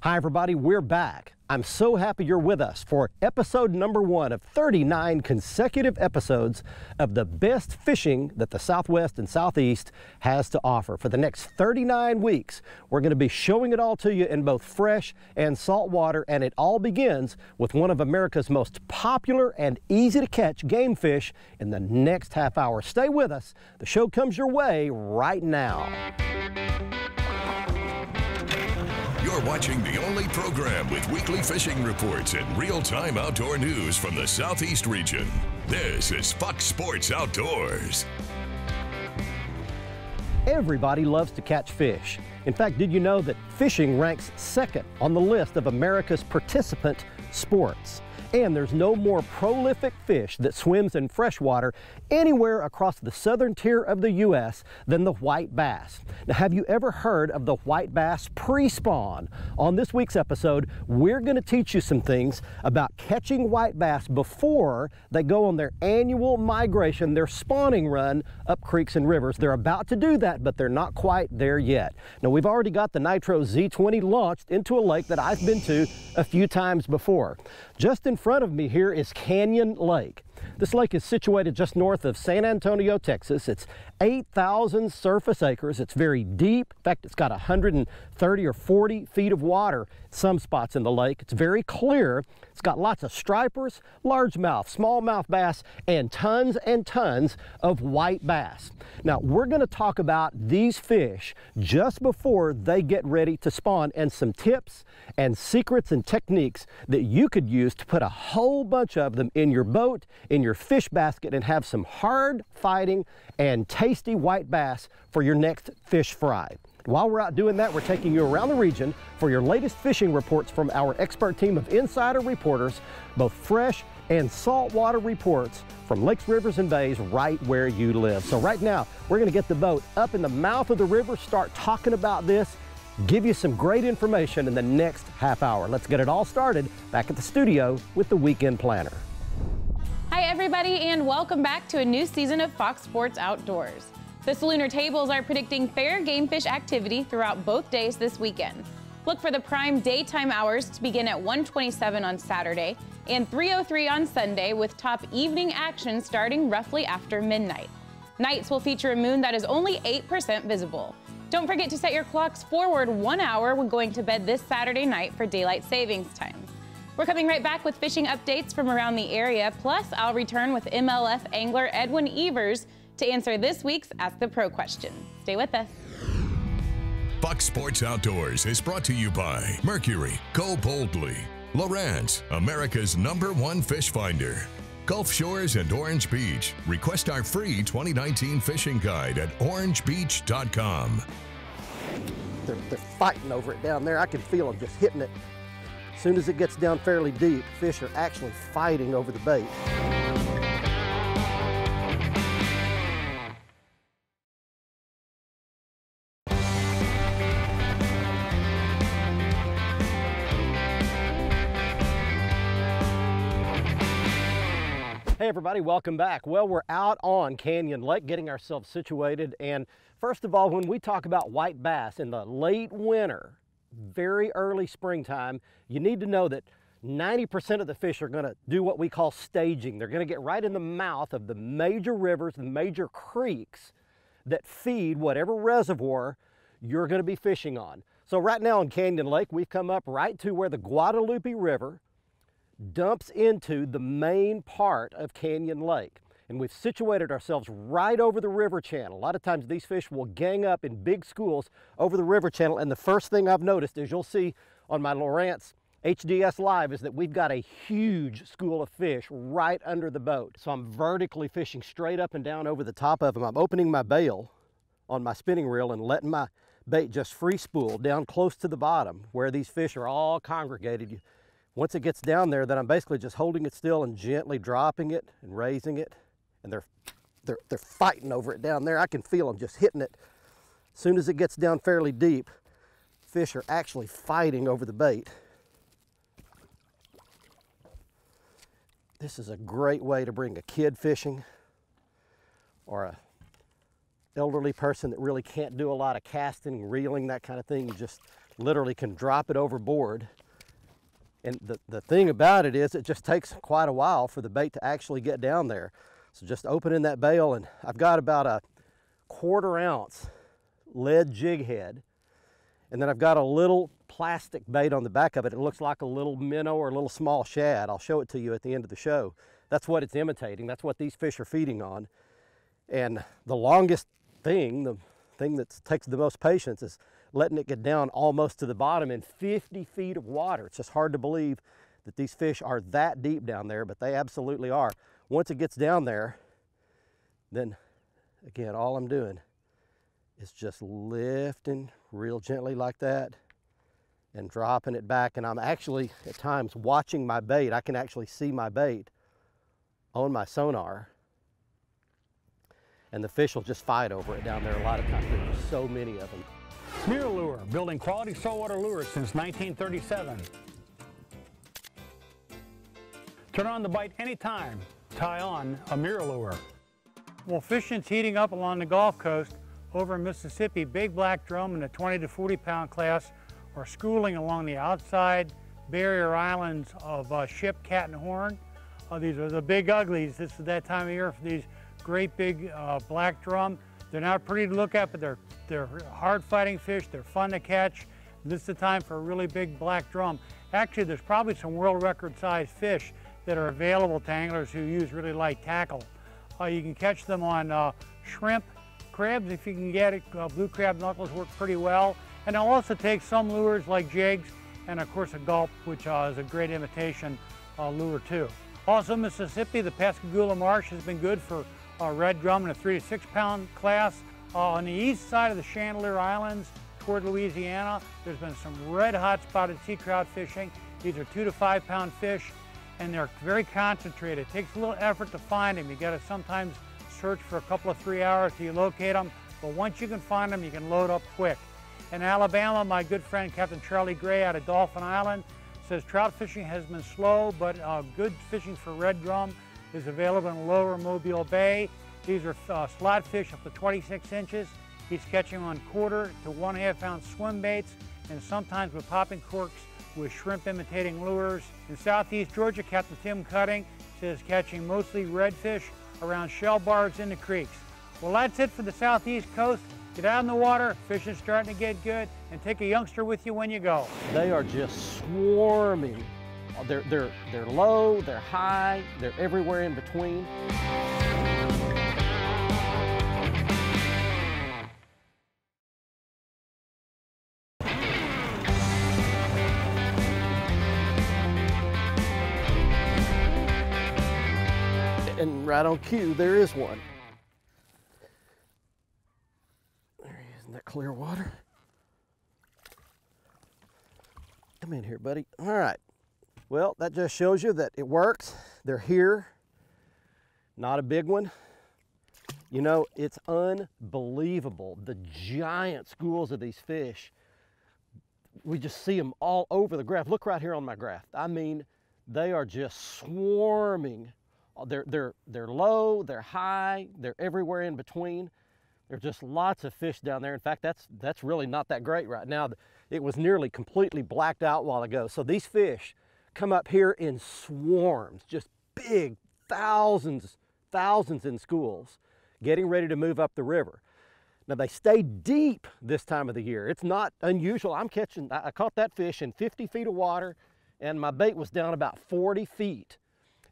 Hi everybody, we're back. I'm so happy you're with us for episode number 1 of 39 consecutive episodes of the best fishing that the Southwest and Southeast has to offer. For the next 39 weeks, we're going to be showing it all to you in both fresh and salt water, and it all begins with one of America's most popular and easy to catch game fish in the next half hour. Stay with us. The show comes your way right now. You're watching the only program with weekly fishing reports and real-time outdoor news from the Southeast region. This is Fox Sports Outdoors. Everybody loves to catch fish. In fact, did you know that fishing ranks second on the list of America's participant sports? And there's no more prolific fish that swims in freshwater anywhere across the southern tier of the U.S. than the white bass. Now, have you ever heard of the white bass pre-spawn? On this week's episode, we're going to teach you some things about catching white bass before they go on their annual migration, their spawning run up creeks and rivers. They're about to do that, but they're not quite there yet. Now, we've already got the Nitro Z20 launched into a lake that I've been to a few times before. Just in front of me here is Canyon Lake. This lake is situated just north of San Antonio, Texas. It's 8,000 surface acres. It's very deep. In fact, it's got 130 or 40 feet of water at some spots in the lake. It's very clear. It's got lots of stripers, largemouth, smallmouth bass, and tons of white bass. Now, we're going to talk about these fish just before they get ready to spawn, and some tips and secrets and techniques that you could use to put a whole bunch of them in your boat, in your fish basket, and have some hard fighting and tasty white bass for your next fish fry. While we're out doing that, we're taking you around the region for your latest fishing reports from our expert team of insider reporters, both fresh and saltwater reports from lakes, rivers, and bays right where you live. So right now, we're going to get the boat up in the mouth of the river, start talking about this, give you some great information in the next half hour. Let's get it all started back at the studio with the Weekend Planner. Hi everybody, and welcome back to a new season of Fox Sports Outdoors. The Salooner tables are predicting fair game fish activity throughout both days this weekend. Look for the prime daytime hours to begin at 1:27 on Saturday and 3:03 on Sunday, with top evening action starting roughly after midnight. Nights will feature a moon that is only 8% visible. Don't forget to set your clocks forward 1 hour when going to bed this Saturday night for daylight savings time. We're coming right back with fishing updates from around the area, plus I'll return with MLF angler Edwin Evers to answer this week's Ask the Pro question. Stay with us. Fox Sports Outdoors is brought to you by Mercury, Go Boldly, Lowrance, America's #1 fish finder, Gulf Shores and Orange Beach. Request our free 2019 fishing guide at orangebeach.com. They're fighting over it down there. I can feel them just hitting it. As soon as it gets down fairly deep, fish are actually fighting over the bait. Hey everybody, welcome back. Well, we're out on Canyon Lake getting ourselves situated, and first of all, when we talk about white bass in the late winter, very early springtime, you need to know that 90% of the fish are going to do what we call staging. They're going to get right in the mouth of the major rivers and major creeks that feed whatever reservoir you're going to be fishing on. So right now on Canyon Lake, we've come up right to where the Guadalupe River dumps into the main part of Canyon Lake. And we've situated ourselves right over the river channel. A lot of times these fish will gang up in big schools over the river channel, and the first thing I've noticed, as you'll see on my Lowrance HDS Live, is that we've got a huge school of fish right under the boat. So I'm vertically fishing straight up and down over the top of them. I'm opening my bail on my spinning reel and letting my bait just free spool down close to the bottom where these fish are all congregated. Once it gets down there, then I'm basically just holding it still and gently dropping it and raising it. And they're fighting over it down there. I can feel them just hitting it. As soon as it gets down fairly deep, fish are actually fighting over the bait. This is a great way to bring a kid fishing, or a elderly person that really can't do a lot of casting, reeling, that kind of thing. You just literally can drop it overboard. And the thing about it is it just takes quite a while for the bait to actually get down there. So just opening that bail, and I've got about a 1/4 ounce lead jig head. And then I've got a little plastic bait on the back of it. It looks like a little minnow or a little small shad. I'll show it to you at the end of the show. That's what it's imitating. That's what these fish are feeding on. And the longest thing, the thing that takes the most patience, is letting it get down almost to the bottom in 50 feet of water. It's just hard to believe that these fish are that deep down there, but they absolutely are. Once it gets down there, then again, all I'm doing is just lifting real gently like that and dropping it back. And I'm actually at times watching my bait. I can actually see my bait on my sonar, and the fish will just fight over it down there a lot of times. There's so many of them. Mirror Lure, building quality saltwater lures since 1937. Turn on the bite anytime. Tie on a Mirror Lure. Well, fishing's heating up along the Gulf Coast. Over in Mississippi, big black drum in the 20 to 40 pound class are schooling along the outside barrier islands of Ship, Cat, and Horn. These are the big uglies. This is that time of year for these great big black drum. They're not pretty to look at, but they're hard fighting fish. They're fun to catch. This is the time for a really big black drum. Actually, there's probably some world record size fish that are available to anglers who use really light tackle. You can catch them on shrimp, crabs if you can get it. Blue crab knuckles work pretty well. And I'll also take some lures like jigs and of course a gulp, which is a great imitation lure too. Also in Mississippi, the Pascagoula Marsh has been good for red drum in a 3 to 6 pound class. On the east side of the Chandelier Islands toward Louisiana, there's been some red hot spotted sea trout fishing. These are 2 to 5 pound fish, and they're very concentrated. It takes a little effort to find them. You got to sometimes search for a couple of 3 hours till you locate them, but once you can find them, you can load up quick. In Alabama, my good friend Captain Charlie Gray out of Dauphin Island says trout fishing has been slow, but good fishing for red drum is available in Lower Mobile Bay. These are slot fish up to 26 inches. He's catching on 1/4 to 1/2 ounce swim baits, and sometimes with popping corks with shrimp imitating lures. In southeast Georgia, Captain Tim Cutting says catching mostly redfish around shell bars in the creeks. Well, that's it for the southeast coast. Get out in the water, fishing's starting to get good, and take a youngster with you when you go. They are just swarming. They're low, they're high, they're everywhere in between. And right on cue, there is one. There he is in that clear water. Come in here, buddy. All right. Well, that just shows you that it works. They're here. Not a big one. You know, it's unbelievable. The giant schools of these fish. We just see them all over the graph. Look right here on my graph. I mean, they are just swarming. They're low, they're high, they're everywhere in between. There's just lots of fish down there. In fact, that's really not that great right now. It was nearly completely blacked out a while ago. So these fish come up here in swarms, just big, thousands in schools, getting ready to move up the river. Now they stay deep this time of the year. It's not unusual. I caught that fish in 50 feet of water, and my bait was down about 40 feet.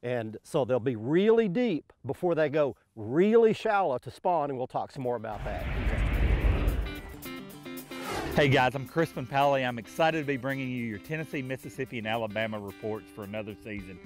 And so they'll be really deep before they go really shallow to spawn, and we'll talk some more about that. Hey guys, I'm Crispin Pally. I'm excited to be bringing you your Tennessee, Mississippi, and Alabama reports for another season.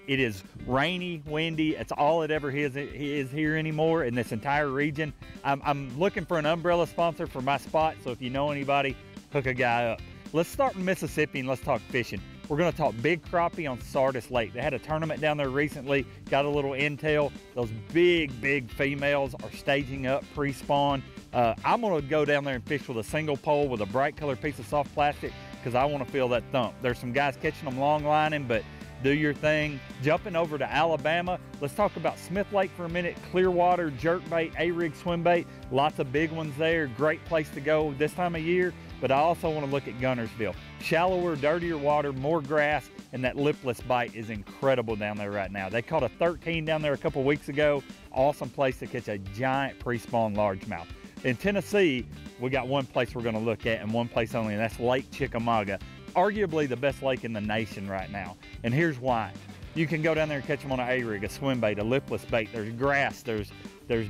It is rainy, windy. It's all it ever is here anymore in this entire region. I'm looking for an umbrella sponsor for my spot, so if you know anybody, hook a guy up. Let's start in Mississippi and let's talk fishing. We're going to talk big crappie on SouthEAST Lake. They had a tournament down there recently, got a little intel. Those big females are staging up pre-spawn. I'm going to go down there and fish with a single pole with a bright colored piece of soft plastic because I want to feel that thump. There's some guys catching them long lining, but do your thing. Jumping over to Alabama, let's talk about Smith Lake for a minute. Clearwater, jerkbait, A-rig swim bait, lots of big ones there. Great place to go this time of year. but I also want to look at Gunnersville. Shallower, dirtier water, more grass, and that lipless bite is incredible down there right now. They caught a 13 down there a couple weeks ago. Awesome place to catch a giant pre-spawn largemouth. In Tennessee, we got one place we're going to look at, and one place only, and that's Lake Chickamauga. Arguably the best lake in the nation right now, and here's why. You can go down there and catch them on an A-rig, a swim bait, a lipless bait. There's grass, there's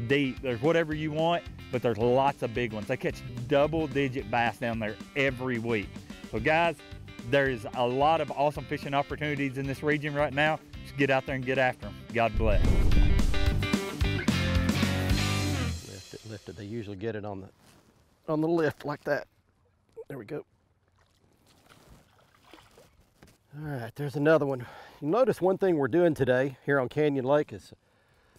deep, there's whatever you want, but there's lots of big ones. They catch double-digit bass down there every week. So guys, there's a lot of awesome fishing opportunities in this region right now. Just get out there and get after them. God bless. Lift it. They usually get it on the lift like that. There we go. All right, there's another one. You notice one thing we're doing today here on Canyon Lake is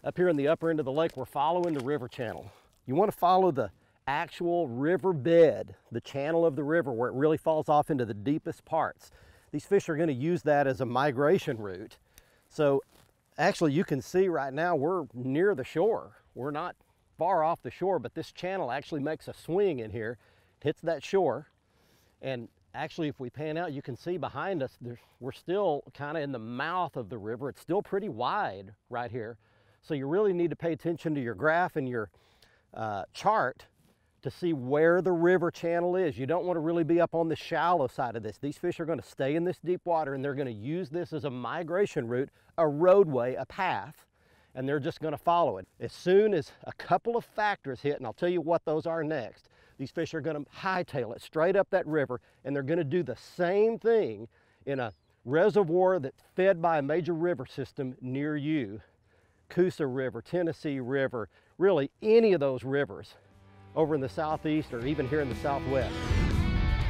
up here in the upper end of the lake, we're following the river channel. You want to follow the actual river bed, the channel of the river where it really falls off into the deepest parts. These fish are going to use that as a migration route. So actually you can see right now we're near the shore. We're not far off the shore, but this channel actually makes a swing in here, hits that shore, and actually, if we pan out, you can see behind us, we're still kind of in the mouth of the river. It's still pretty wide right here. So you really need to pay attention to your graph and your chart to see where the river channel is. You don't want to really be up on the shallow side of this. These fish are going to stay in this deep water, and they're going to use this as a migration route, a roadway, a path, and they're just going to follow it. As soon as a couple of factors hit, and I'll tell you what those are next, these fish are going to hightail it straight up that river, and they're going to do the same thing in a reservoir that's fed by a major river system near you. Coosa River, Tennessee River, really any of those rivers over in the southeast or even here in the southwest.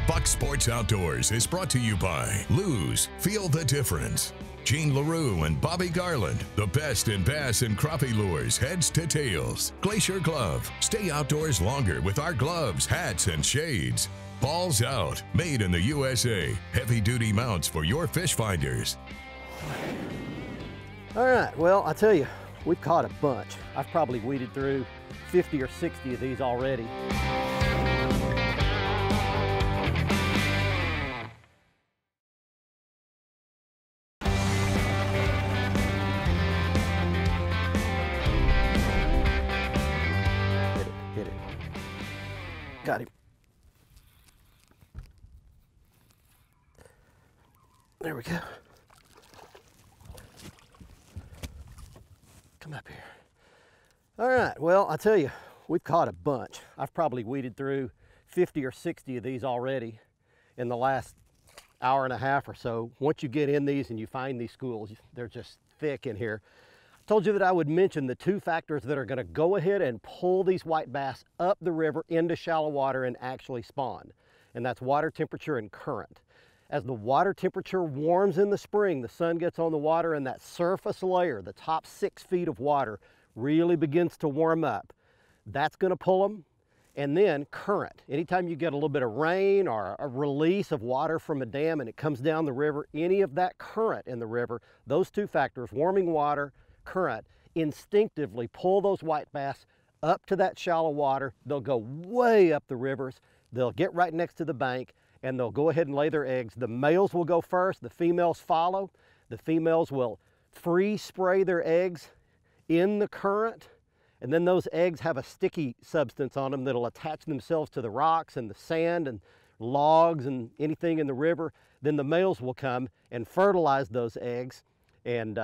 Fox Sports Outdoors is brought to you by Lose. Feel the difference. Gene LaRue and Bobby Garland, the best in bass and crappie lures, heads to tails. Glacier Glove, stay outdoors longer with our gloves, hats, and shades. Balls Out, made in the USA. Heavy-duty mounts for your fish finders. All right, well, I tell you, we've caught a bunch. I've probably weeded through 50 or 60 of these already. Hit it. Got him. There we go. Come up here. All right, well, I tell you, we've caught a bunch. I've probably weeded through 50 or 60 of these already in the last hour and a half or so. Once you get in these and you find these schools, they're just thick in here. I told you that I would mention the two factors that are going to go ahead and pull these white bass up the river into shallow water and actually spawn, and that's water temperature and current. As the water temperature warms in the spring, the sun gets on the water, and that surface layer, the top 6 feet of water, really begins to warm up. That's going to pull them. And then current. Anytime you get a little bit of rain or a release of water from a dam and it comes down the river, any of that current in the river, those two factors, warming water, current, instinctively pull those white bass up to that shallow water. They'll go way up the rivers. They'll get right next to the bank, and they'll go ahead and lay their eggs. The males will go first, the females follow. The females will free spray their eggs in the current, and then those eggs have a sticky substance on them that'll attach themselves to the rocks and the sand and logs and anything in the river. Then the males will come and fertilize those eggs, and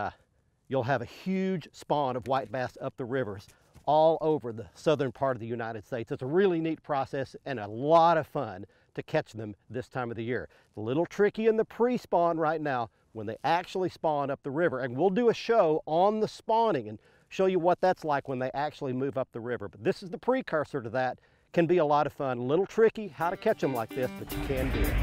you'll have a huge spawn of white bass up the rivers all over the southern part of the United States. It's a really neat process and a lot of fun to catch them this time of the year. It's a little tricky in the pre-spawn right now when they actually spawn up the river, and we'll do a show on the spawning and show you what that's like when they actually move up the river. But this is the precursor to that. Can be a lot of fun. A little tricky how to catch them like this, but you can do it.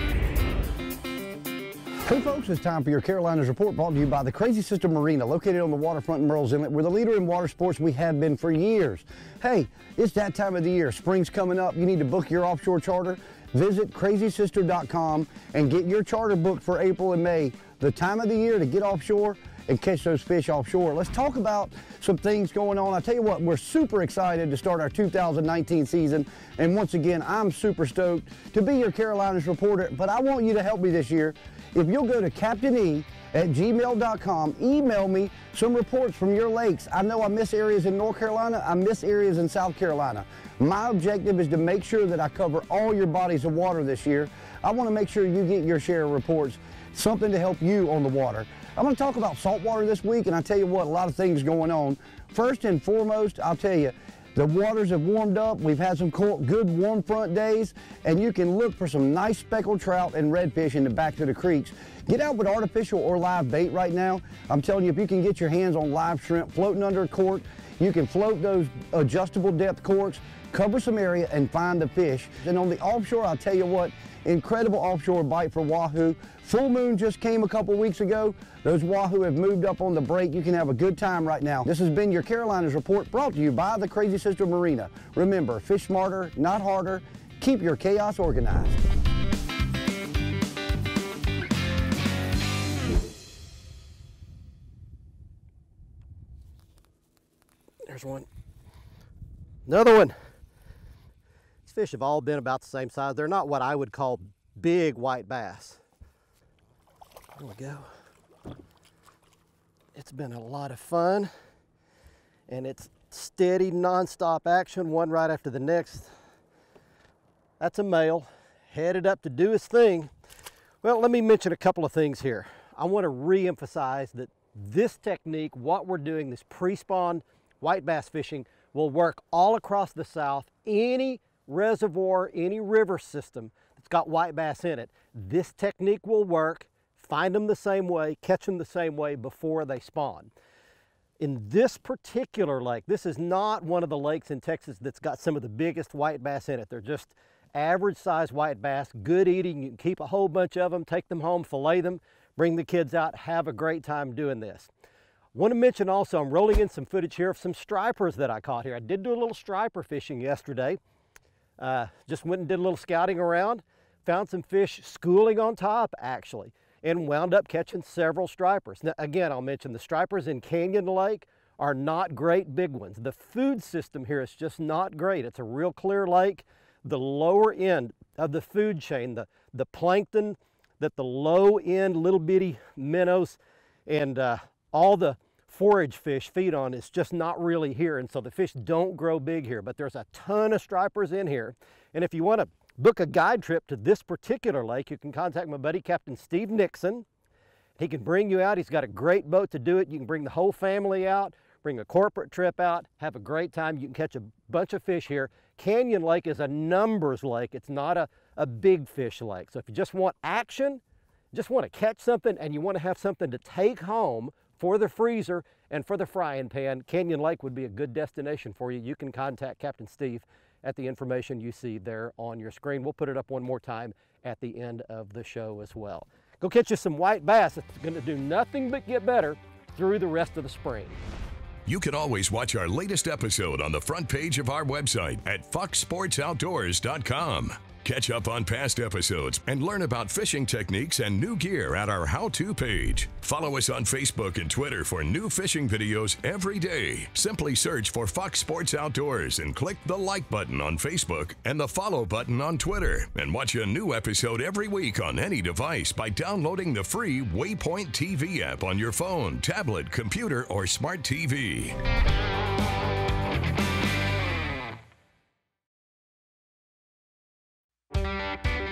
Hey folks, it's time for your Carolinas Report, brought to you by the Crazy Sister Marina, located on the waterfront in Murrells Inlet. We're the leader in water sports. We have been for years. Hey, it's that time of the year. Spring's coming up. You need to book your offshore charter. Visit crazysister.com and get your charter booked for April and May. The time of the year to get offshore and catch those fish offshore. Let's talk about some things going on. I tell you what, we're super excited to start our 2019 season, and once again, I'm super stoked to be your Carolinas reporter, but I want you to help me this year. If you'll go to captaine@gmail.com, email me some reports from your lakes. I know I miss areas in North Carolina, I miss areas in South Carolina. My objective is to make sure that I cover all your bodies of water this year. I want to make sure you get your share of reports, something to help you on the water. I'm going to talk about saltwater this week, and I tell you what, a lot of things going on. First and foremost, I'll tell you, the waters have warmed up. We've had some good warm front days, and you can look for some nice speckled trout and redfish in the backs of the creeks. Get out with artificial or live bait right now. I'm telling you, if you can get your hands on live shrimp floating under a cork, you can float those adjustable depth corks, cover some area, and find the fish. And on the offshore, I'll tell you what, incredible offshore bite for wahoo. Full moon just came a couple weeks ago. Those wahoo have moved up on the break. You can have a good time right now. This has been your Carolinas Report, brought to you by the Crazy Sister Marina. Remember, fish smarter, not harder. Keep your chaos organized. There's one. Another one. These fish have all been about the same size. They're not what I would call big white bass. There we go. It's been a lot of fun, and it's steady, non-stop action, one right after the next. That's a male, headed up to do his thing. Well, let me mention a couple of things here. I want to re-emphasize that this technique, what we're doing, this pre-spawn white bass fishing, will work all across the South. Any reservoir, any river system that's got white bass in it, this technique will work. Find them the same way, catch them the same way before they spawn. In this particular lake, this is not one of the lakes in Texas that's got some of the biggest white bass in it. They're just average size white bass, good eating. You can keep a whole bunch of them, take them home, fillet them, bring the kids out, have a great time doing this. Want to mention also, I'm rolling in some footage here of some stripers that I caught here. I did do a little striper fishing yesterday. Just went and did a little scouting around, found some fish schooling on top actually, and wound up catching several stripers. Now, again, I'll mention the stripers in Canyon Lake are not great big ones. The food system here is just not great. It's a real clear lake. The lower end of the food chain, the plankton that the low end little bitty minnows and all the forage fish feed on is just not really here, and so the fish don't grow big here, but there's a ton of stripers in here. And if you want to book a guide trip to this particular lake, you can contact my buddy Captain Steve Nixon. He can bring you out. He's got a great boat to do it. You can bring the whole family out, bring a corporate trip out, have a great time. You can catch a bunch of fish here. Canyon Lake is a numbers lake. It's not a big fish lake. So if you just want action, just want to catch something, and you want to have something to take home for the freezer and for the frying pan, Canyon Lake would be a good destination for you. You can contact Captain Steve at the information you see there on your screen. We'll put it up one more time at the end of the show as well. Go catch you some white bass. It's going to do nothing but get better through the rest of the spring. You can always watch our latest episode on the front page of our website at foxsportsoutdoors.com. Catch up on past episodes and learn about fishing techniques and new gear at our how-to page. Follow us on Facebook and Twitter for new fishing videos every day. Simply search for Fox Sports Outdoors and click the like button on Facebook and the follow button on Twitter. And watch a new episode every week on any device by downloading the free Waypoint TV app on your phone, tablet, computer, or smart TV.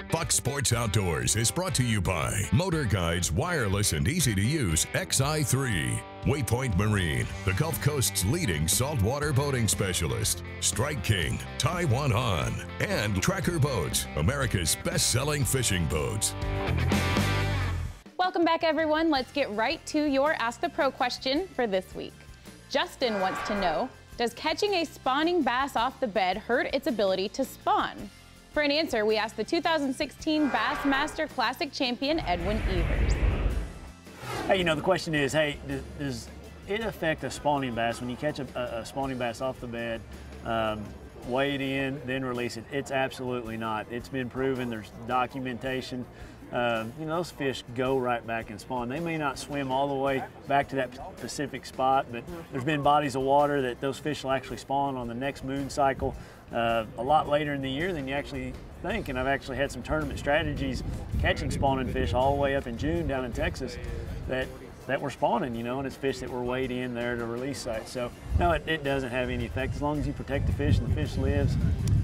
Fox Sports Outdoors is brought to you by Motor Guide's wireless and easy-to-use XI3, Waypoint Marine, the Gulf Coast's leading saltwater boating specialist, Strike King, Taiwan On, and Tracker Boats, America's best-selling fishing boats. Welcome back, everyone. Let's get right to your Ask the Pro question for this week. Justin wants to know, does catching a spawning bass off the bed hurt its ability to spawn? For an answer, we asked the 2016 Bassmaster Classic champion, Edwin Evers. Hey, you know, the question is, hey, does it affect a spawning bass when you catch a spawning bass off the bed, weigh it in, then release it? It's absolutely not. It's been proven. There's documentation you know, those fish go right back and spawn. They may not swim all the way back to that specific spot, but there's been bodies of water that those fish will actually spawn on the next moon cycle a lot later in the year than you actually think. And I've actually had some tournament strategies catching spawning fish all the way up in June down in Texas that were spawning, you know, and it's fish that were weighed in there to release sites. So no, it doesn't have any effect. As long as you protect the fish and the fish lives,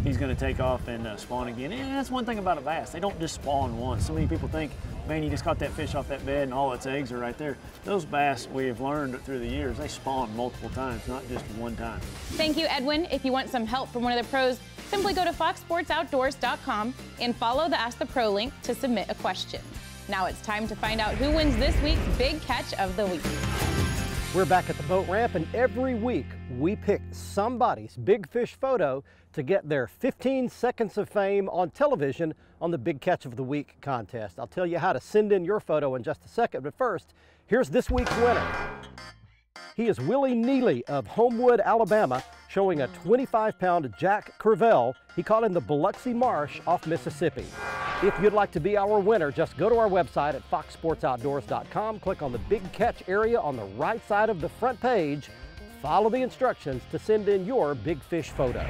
he's going to take off and spawn again. And that's one thing about a bass. They don't just spawn once. So many people think, man, you just caught that fish off that bed and all its eggs are right there. Those bass, we have learned through the years, they spawn multiple times, not just one time. Thank you, Edwin. If you want some help from one of the pros, simply go to foxsportsoutdoors.com and follow the Ask the Pro link to submit a question. Now it's time to find out who wins this week's Big Catch of the Week. We're back at the boat ramp, and every week we pick somebody's big fish photo to get their 15 seconds of fame on television on the Big Catch of the Week contest. I'll tell you how to send in your photo in just a second, but first, here's this week's winner. He is Willie Neely of Homewood, Alabama, showing a 25-pound Jack Crevel. He caught in the Biloxi Marsh off Mississippi. If you'd like to be our winner, just go to our website at foxsportsoutdoors.com, click on the Big Catch area on the right side of the front page, follow the instructions to send in your big fish photo.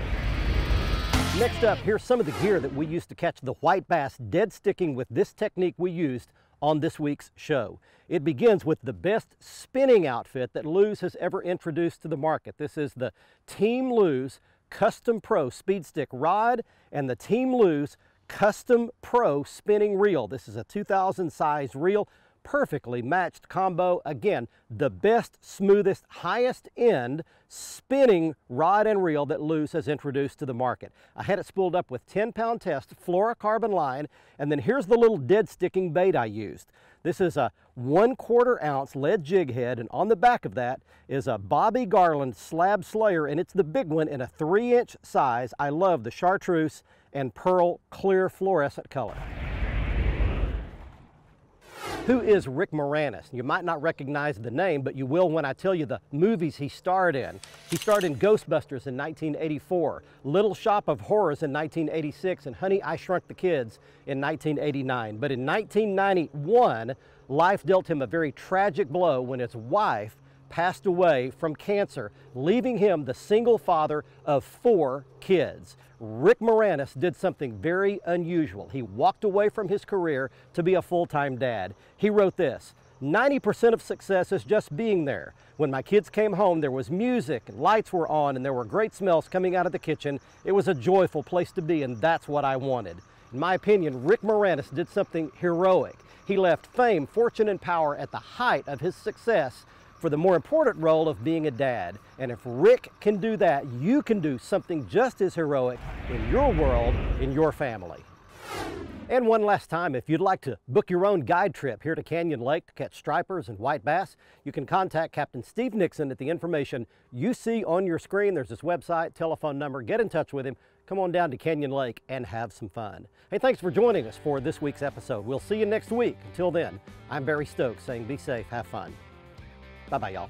Next up, here's some of the gear that we used to catch the white bass dead sticking with this technique we used on this week's show. It begins with the best spinning outfit that Lew's has ever introduced to the market. This is the Team Lew's Custom Pro Speed Stick Rod and the Team Lew's Custom Pro Spinning Reel. This is a 2000 size reel, perfectly matched combo. Again, the best, smoothest, highest end spinning rod and reel that Lew's has introduced to the market. I had it spooled up with 10-pound test fluorocarbon line, and then here's the little dead sticking bait I used. This is a 1/4 ounce lead jig head, and on the back of that is a Bobby Garland slab slayer, and it's the big one in a 3-inch size. I love the chartreuse and pearl clear fluorescent color. Who is Rick Moranis? You might not recognize the name, but you will when I tell you the movies he starred in. He starred in Ghostbusters in 1984, Little Shop of Horrors in 1986, and Honey, I Shrunk the Kids in 1989. But in 1991, life dealt him a very tragic blow when his wife passed away from cancer, leaving him the single father of 4 kids. Rick Moranis did something very unusual. He walked away from his career to be a full-time dad. He wrote this: 90% of success is just being there. When my kids came home, there was music and lights were on and there were great smells coming out of the kitchen. It was a joyful place to be, and that's what I wanted. In my opinion, Rick Moranis did something heroic. He left fame, fortune, and power at the height of his success for the more important role of being a dad. And if Rick can do that, you can do something just as heroic in your world, in your family. And one last time, if you'd like to book your own guide trip here to Canyon Lake to catch stripers and white bass, you can contact Captain Steve Nixon at the information you see on your screen. There's his website, telephone number. Get in touch with him. Come on down to Canyon Lake and have some fun. Hey, thanks for joining us for this week's episode. We'll see you next week. Until then, I'm Barry Stokes saying be safe, have fun. Bye-bye, y'all.